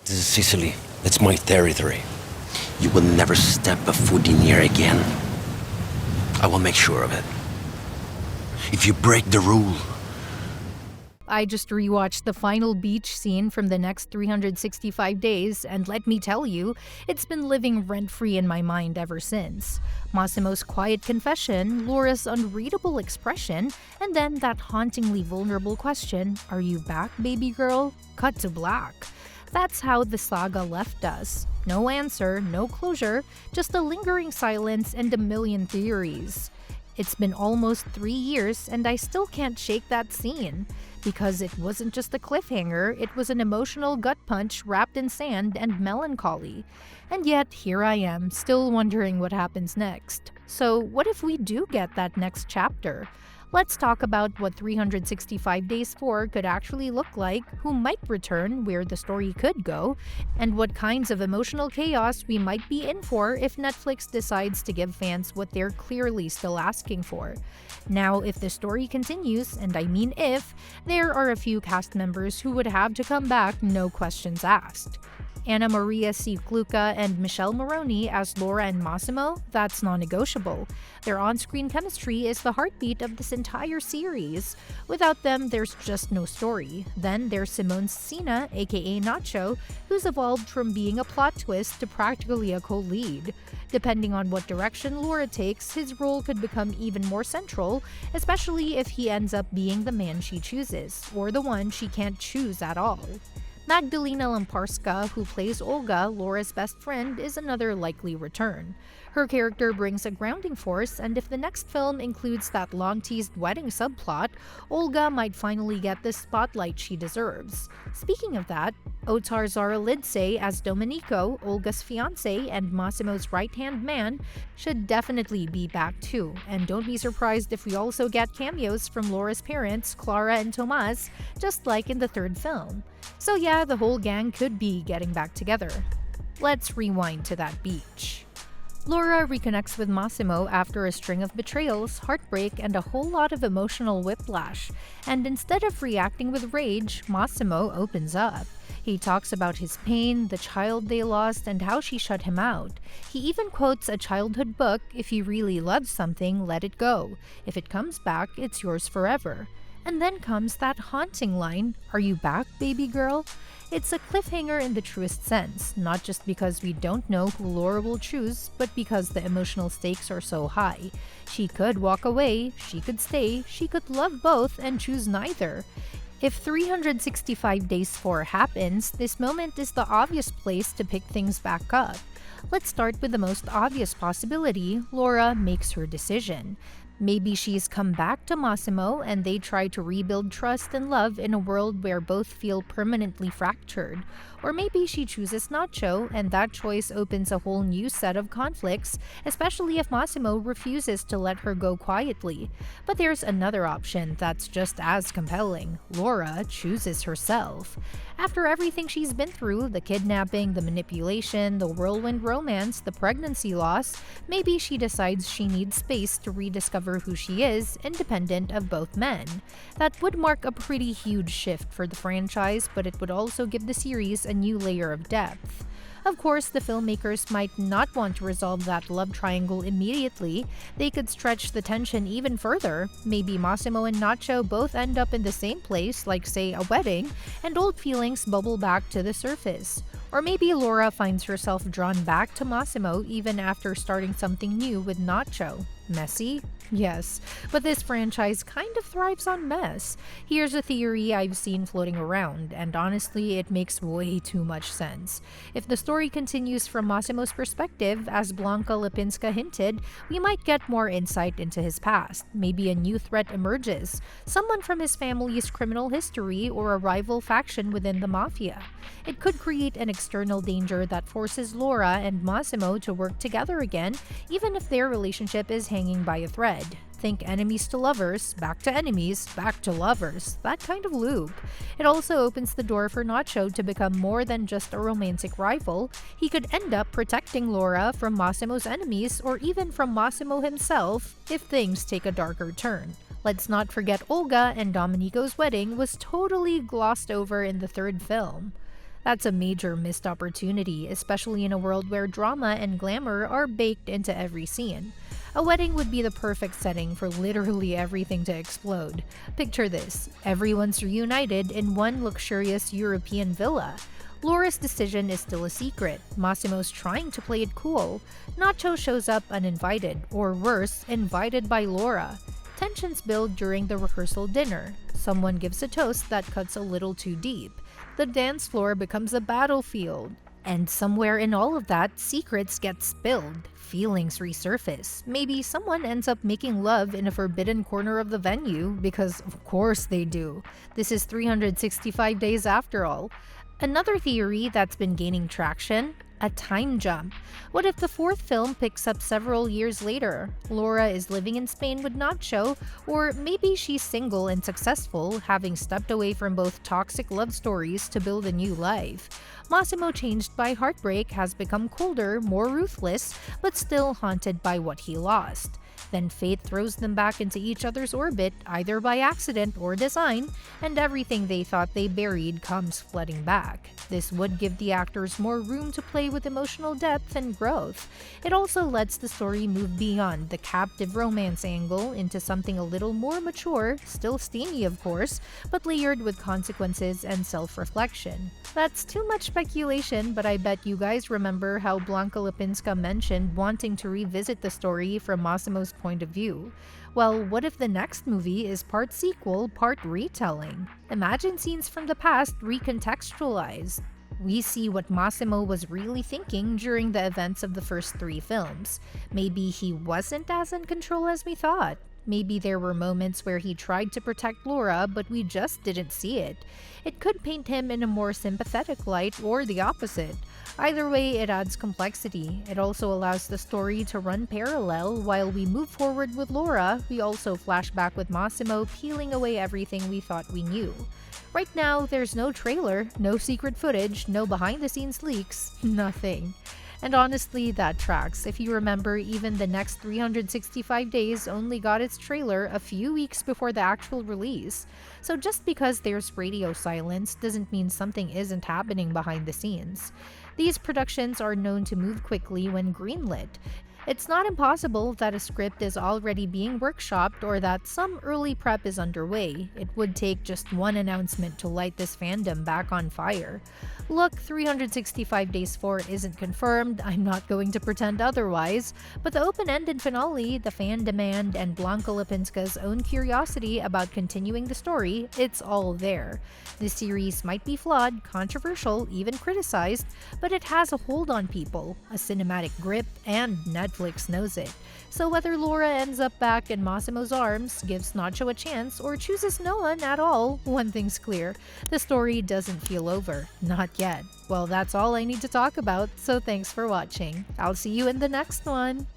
This is Sicily. It's my territory. You will never step a foot in here again. I will make sure of it. If you break the rule... I just rewatched the final beach scene from the next 365 days, and let me tell you, it's been living rent-free in my mind ever since. Massimo's quiet confession, Laura's unreadable expression, and then that hauntingly vulnerable question, "Are you back, baby girl?" Cut to black. That's how the saga left us. No answer, no closure, just a lingering silence and a million theories. It's been almost 3 years and I still can't shake that scene. Because it wasn't just a cliffhanger, it was an emotional gut punch wrapped in sand and melancholy. And yet, here I am, still wondering what happens next. So, what if we do get that next chapter? Let's talk about what 365 Days 4 could actually look like, who might return, where the story could go, and what kinds of emotional chaos we might be in for if Netflix decides to give fans what they're clearly still asking for. Now, if the story continues, and I mean if, there are a few cast members who would have to come back, no questions asked. Anna Maria Sieklucka and Michele Morrone as Laura and Massimo, that's non-negotiable. Their on-screen chemistry is the heartbeat of this entire series. Without them, there's just no story. Then there's Simone Cecina, aka Nacho, who's evolved from being a plot twist to practically a co-lead. Depending on what direction Laura takes, his role could become even more central, especially if he ends up being the man she chooses, or the one she can't choose at all. Magdalena Lamparska, who plays Olga, Laura's best friend, is another likely return. Her character brings a grounding force, and if the next film includes that long-teased wedding subplot, Olga might finally get the spotlight she deserves. Speaking of that, Otar Zaralidze as Domenico, Olga's fiancé and Massimo's right-hand man, should definitely be back too, and don't be surprised if we also get cameos from Laura's parents, Clara and Tomasz, just like in the third film. So yeah, the whole gang could be getting back together. Let's rewind to that beach. Laura reconnects with Massimo after a string of betrayals, heartbreak, and a whole lot of emotional whiplash. And instead of reacting with rage, Massimo opens up. He talks about his pain, the child they lost, and how she shut him out. He even quotes a childhood book, "If you really love something, let it go. If it comes back, it's yours forever." And then comes that haunting line, "Are you back, baby girl?" It's a cliffhanger in the truest sense, not just because we don't know who Laura will choose, but because the emotional stakes are so high. She could walk away, she could stay, she could love both and choose neither. If 365 Days 4 happens, this moment is the obvious place to pick things back up. Let's start with the most obvious possibility: Laura makes her decision. Maybe she's come back to Massimo and they try to rebuild trust and love in a world where both feel permanently fractured. Or maybe she chooses Nacho and that choice opens a whole new set of conflicts, especially if Massimo refuses to let her go quietly. But there's another option that's just as compelling. Laura chooses herself. After everything she's been through, the kidnapping, the manipulation, the whirlwind romance, the pregnancy loss, maybe she decides she needs space to rediscover who she is, independent of both men. That would mark a pretty huge shift for the franchise, but it would also give the series a new layer of depth. Of course, the filmmakers might not want to resolve that love triangle immediately. They could stretch the tension even further. Maybe Massimo and Nacho both end up in the same place, like say a wedding, and old feelings bubble back to the surface. Or maybe Laura finds herself drawn back to Massimo even after starting something new with Nacho. Messy? Yes, but this franchise kind of thrives on mess. Here's a theory I've seen floating around, and honestly, it makes way too much sense. If the story continues from Massimo's perspective, as Blanka Lipińska hinted, we might get more insight into his past. Maybe a new threat emerges, someone from his family's criminal history or a rival faction within the mafia. It could create an external danger that forces Laura and Massimo to work together again, even if their relationship is hanging by a thread. Think enemies to lovers, back to enemies, back to lovers, that kind of loop. It also opens the door for Nacho to become more than just a romantic rival. He could end up protecting Laura from Massimo's enemies or even from Massimo himself if things take a darker turn. Let's not forget Olga and Domenico's wedding was totally glossed over in the third film. That's a major missed opportunity, especially in a world where drama and glamour are baked into every scene. A wedding would be the perfect setting for literally everything to explode. Picture this: everyone's reunited in one luxurious European villa. Laura's decision is still a secret. Massimo's trying to play it cool. Nacho shows up uninvited, or worse, invited by Laura. Tensions build during the rehearsal dinner. Someone gives a toast that cuts a little too deep. The dance floor becomes a battlefield. And somewhere in all of that, secrets get spilled. Feelings resurface. Maybe someone ends up making love in a forbidden corner of the venue, because of course they do. This is 365 days after all. Another theory that's been gaining traction: a time jump. What if the fourth film picks up several years later? Laura is living in Spain with Nacho, or maybe she's single and successful, having stepped away from both toxic love stories to build a new life. Massimo, changed by heartbreak, has become colder, more ruthless, but still haunted by what he lost. Then fate throws them back into each other's orbit, either by accident or design, and everything they thought they buried comes flooding back. This would give the actors more room to play with emotional depth and growth. It also lets the story move beyond the captive romance angle into something a little more mature, still steamy of course, but layered with consequences and self-reflection. That's too much speculation, but I bet you guys remember how Blanka Lipińska mentioned wanting to revisit the story from Massimo's point of view. Well, what if the next movie is part sequel, part retelling? Imagine scenes from the past recontextualized. We see what Massimo was really thinking during the events of the first three films. Maybe he wasn't as in control as we thought. Maybe there were moments where he tried to protect Laura, but we just didn't see it. It could paint him in a more sympathetic light, or the opposite. Either way, it adds complexity. It also allows the story to run parallel. While we move forward with Laura, we also flash back with Massimo, peeling away everything we thought we knew. Right now, there's no trailer, no secret footage, no behind-the-scenes leaks, nothing. And honestly, that tracks. If you remember, even the next 365 days only got its trailer a few weeks before the actual release. So just because there's radio silence doesn't mean something isn't happening behind the scenes. These productions are known to move quickly when greenlit. It's not impossible that a script is already being workshopped or that some early prep is underway. It would take just one announcement to light this fandom back on fire. Look, 365 Days 4 isn't confirmed, I'm not going to pretend otherwise, but the open-ended finale, the fan demand, and Blanka Lipińska's own curiosity about continuing the story, it's all there. This series might be flawed, controversial, even criticized, but it has a hold on people, a cinematic grip, and Netflix knows it. So whether Laura ends up back in Massimo's arms, gives Nacho a chance, or chooses no one at all, one thing's clear: the story doesn't feel over. Not yet. Well, that's all I need to talk about, so thanks for watching. I'll see you in the next one.